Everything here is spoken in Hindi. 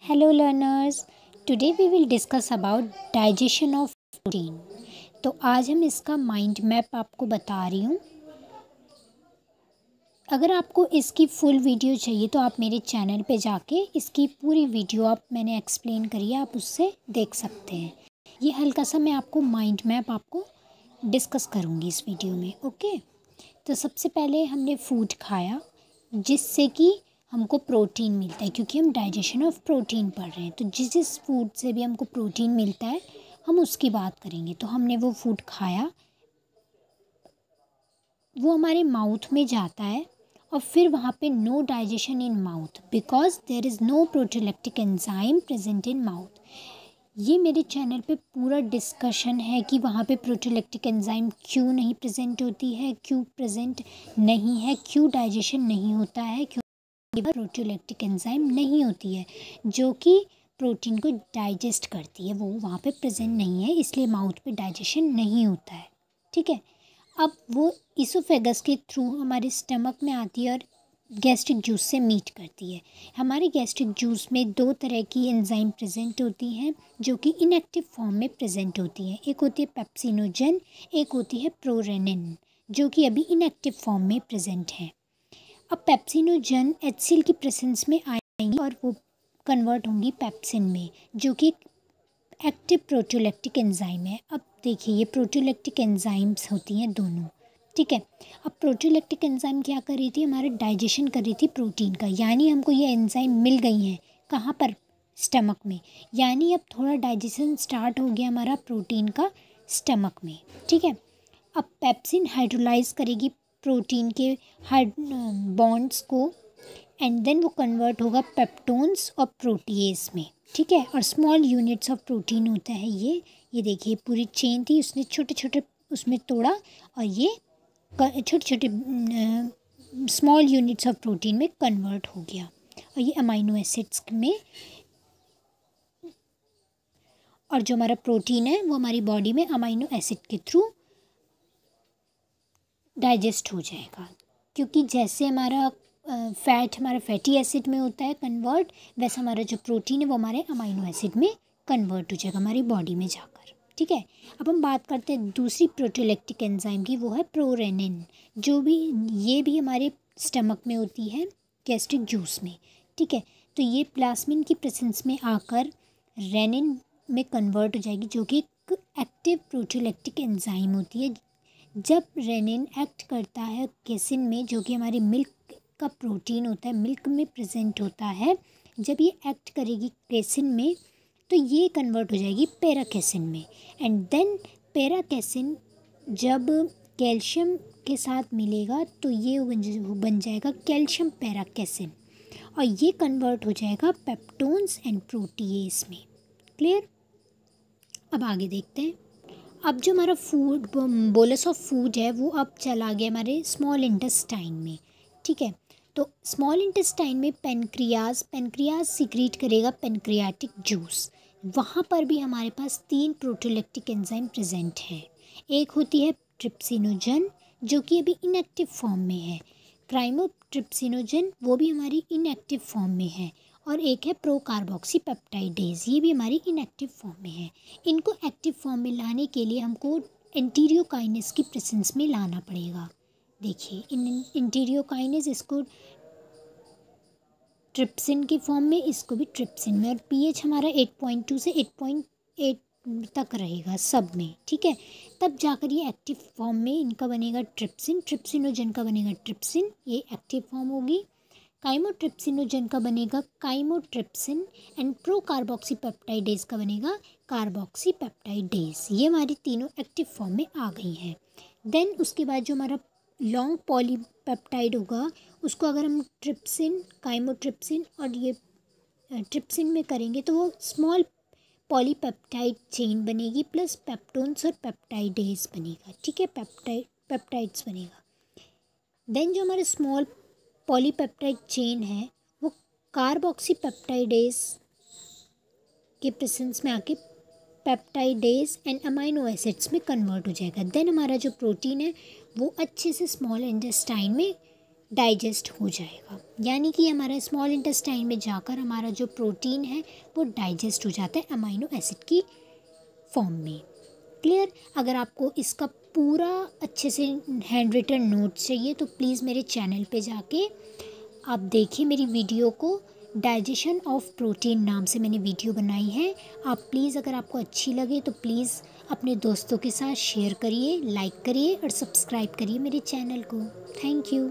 Hello learners, today we will discuss about digestion of protein। तो आज हम इसका माइंड मैप आपको बता रही हूँ। अगर आपको इसकी फुल वीडियो चाहिए तो आप मेरे चैनल पे जाके इसकी पूरी वीडियो मैंने एक्सप्लेन करी है, आप उससे देख सकते हैं। ये हल्का सा मैं आपको माइंड मैप आपको डिस्कस करूँगी इस वीडियो में। ओके, तो सबसे पहले हमने फूड खाया जिससे कि हमको प्रोटीन मिलता है, क्योंकि हम डाइजेशन ऑफ प्रोटीन पढ़ रहे हैं। तो जिस जिस फूड से भी हमको प्रोटीन मिलता है हम उसकी बात करेंगे। तो हमने वो फूड खाया, वो हमारे माउथ में जाता है और फिर वहाँ पे no digestion in mouth because there is no proteolytic enzyme present in mouth. ये मेरे चैनल पे पूरा डिस्कशन है कि वहाँ पे प्रोटीलेक्टिक एंजाइम क्यों नहीं प्रेजेंट होती है, क्यों प्रेजेंट नहीं है, क्यों डाइजेशन नहीं होता है, क्यों प्रोटीलेक्टिक एंजाइम नहीं होती है जो कि प्रोटीन को डाइजेस्ट करती है, वो वहाँ पे प्रेजेंट नहीं है, इसलिए माउथ पे डाइजेशन नहीं होता है। ठीक है, अब वो इसोफेगस के थ्रू हमारे स्टमक में आती है और गैस्ट्रिक जूस से मीट करती है। हमारे गैस्ट्रिक जूस में दो तरह की एंजाइम प्रेजेंट होती हैं जो कि इनएक्टिव फॉर्म में प्रेजेंट होती हैं। एक होती है पेप्सिनोजन, एक होती है प्रोरेनिन जो कि अभी इनएक्टिव फॉर्म में प्रेजेंट है। अब पेप्सिनोजन HCl की प्रेजेंस में आएंगी और वो कन्वर्ट होंगी पेप्सिन में जो कि एक्टिव प्रोटीलेक्टिक एंजाइम है। अब देखिए, ये प्रोटीलेक्टिक एंजाइम्स होती हैं दोनों। ठीक है, अब प्रोटीलेक्टिक एंजाइम क्या कर रही थी, हमारा डाइजेशन कर रही थी प्रोटीन का, यानी हमको ये एंजाइम मिल गई हैं कहाँ पर, स्टमक में। यानी अब थोड़ा डाइजेशन स्टार्ट हो गया हमारा प्रोटीन का स्टमक में। ठीक है, अब पेप्सिन हाइड्रोलाइज करेगी प्रोटीन के बॉन्ड्स को एंड देन वो कन्वर्ट होगा पेप्टोन्स और प्रोटीएस में। ठीक है, और स्मॉल यूनिट्स ऑफ प्रोटीन होता है ये देखिए पूरी चेन थी, उसने छोटे छोटे उसमें तोड़ा और ये छोटे छोटे स्मॉल यूनिट्स ऑफ प्रोटीन में कन्वर्ट हो गया और ये अमाइनो एसिड्स में, और जो हमारा प्रोटीन है वो हमारी बॉडी में अमाइनो एसिड के थ्रू डाइजेस्ट हो जाएगा। क्योंकि जैसे हमारा फैट हमारा फैटी एसिड में होता है कन्वर्ट, वैसे हमारा जो प्रोटीन है वो हमारे अमाइनो एसिड में कन्वर्ट हो जाएगा हमारी बॉडी में जाकर। ठीक है, अब हम बात करते हैं दूसरी प्रोटीलेक्टिक एंजाइम की, वो है प्रोरेनिन जो भी ये भी हमारे स्टमक में होती है गैस्ट्रिक जूस में। ठीक है, तो ये प्लाज्मिन की प्रेजेंस में आकर रेनिन में कन्वर्ट हो जाएगी जो कि एक एक्टिव प्रोटीलेक्टिक एंजाइम होती है। जब रेनिन एक्ट करता है केसिन में जो कि हमारी मिल्क का प्रोटीन होता है, मिल्क में प्रेजेंट होता है, जब ये एक्ट करेगी केसिन में तो ये कन्वर्ट हो जाएगी पैराकेसिन में एंड देन पैराकेसिन जब कैल्शियम के साथ मिलेगा तो ये बन जाएगा कैल्शियम पैराकेसिन और ये कन्वर्ट हो जाएगा पेप्टोन्स एंड प्रोटीएस में। क्लियर, अब आगे देखते हैं। अब जो हमारा फूड बोलस ऑफ फूड है वो अब चला गया हमारे स्मॉल इंटेस्टाइन में। ठीक है, तो स्मॉल इंटेस्टाइन में पेनक्रियाज सीक्रेट करेगा पेनक्रियाटिक जूस। वहाँ पर भी हमारे पास 3 प्रोटीलेक्टिक एंजाइम प्रेजेंट हैं। एक होती है ट्रिप्सिनोजन जो कि अभी इनएक्टिव फॉर्म में है, क्राइमोट्रिप्सिनोजन वो भी हमारी इनएक्टिव फॉर्म में है, और एक है प्रोकार्बोक्सीपेप्टाइडेज ये भी हमारी इनएक्टिव फॉर्म में है। इनको एक्टिव फॉर्म में लाने के लिए हमको एंटीरियोकाइनेस की प्रेजेंस में लाना पड़ेगा। देखिए इन एंटीरियोकाइनेस, इसको ट्रिप्सिन की फॉर्म में, इसको भी ट्रिप्सिन में, और पीएच हमारा 8.2 से 8.8 तक रहेगा सब में। ठीक है, तब जाकर ये एक्टिव फॉर्म में इनका बनेगा ट्रिप्सिनोजन का बनेगा ट्रिप्सिन, ये एक्टिव फॉर्म होगी। काइमोट्रिप्सिनोजन का बनेगा काइमोट्रिप्सिन एंड प्रोकार्बोक्सीपेप्टाइडेज का बनेगा कार्बोक्सीपेप्टाइडेज। ये हमारी तीनों एक्टिव फॉर्म में आ गई हैं। देन उसके बाद जो हमारा लॉन्ग पॉलीपेप्टाइड होगा उसको अगर हम ट्रिप्सिन, काइमोट्रिप्सिन और ये ट्रिप्सिन में करेंगे तो वो स्मॉल पॉलीपेप्टाइड चेन बनेगी प्लस पेप्टोन्स और पेप्टाइडेज बनेगा। ठीक है, पेप्टाइड्स बनेगा। देन जो हमारे स्मॉल पॉलीपेप्टाइड चेन है वो कार्बोक्सीपेप्टाइडेज के प्रेजेंस में आके पेप्टाइडेज एंड अमाइनो एसिड्स में कन्वर्ट हो जाएगा। देन हमारा जो प्रोटीन है वो अच्छे से स्मॉल इंटेस्टाइन में डाइजेस्ट हो जाएगा, यानी कि हमारा स्मॉल इंटेस्टाइन में जाकर हमारा जो प्रोटीन है वो डाइजेस्ट हो जाता है अमाइनो एसिड की फॉर्म में। क्लियर? अगर आपको इसका पूरा अच्छे से हैंड रिटन नोट चाहिए तो प्लीज़ मेरे चैनल पे जाके आप देखिए मेरी वीडियो को। डाइजेशन ऑफ प्रोटीन नाम से मैंने वीडियो बनाई है। आप प्लीज़, अगर आपको अच्छी लगे तो प्लीज़ अपने दोस्तों के साथ शेयर करिए, लाइक करिए और सब्सक्राइब करिए मेरे चैनल को। Thank you.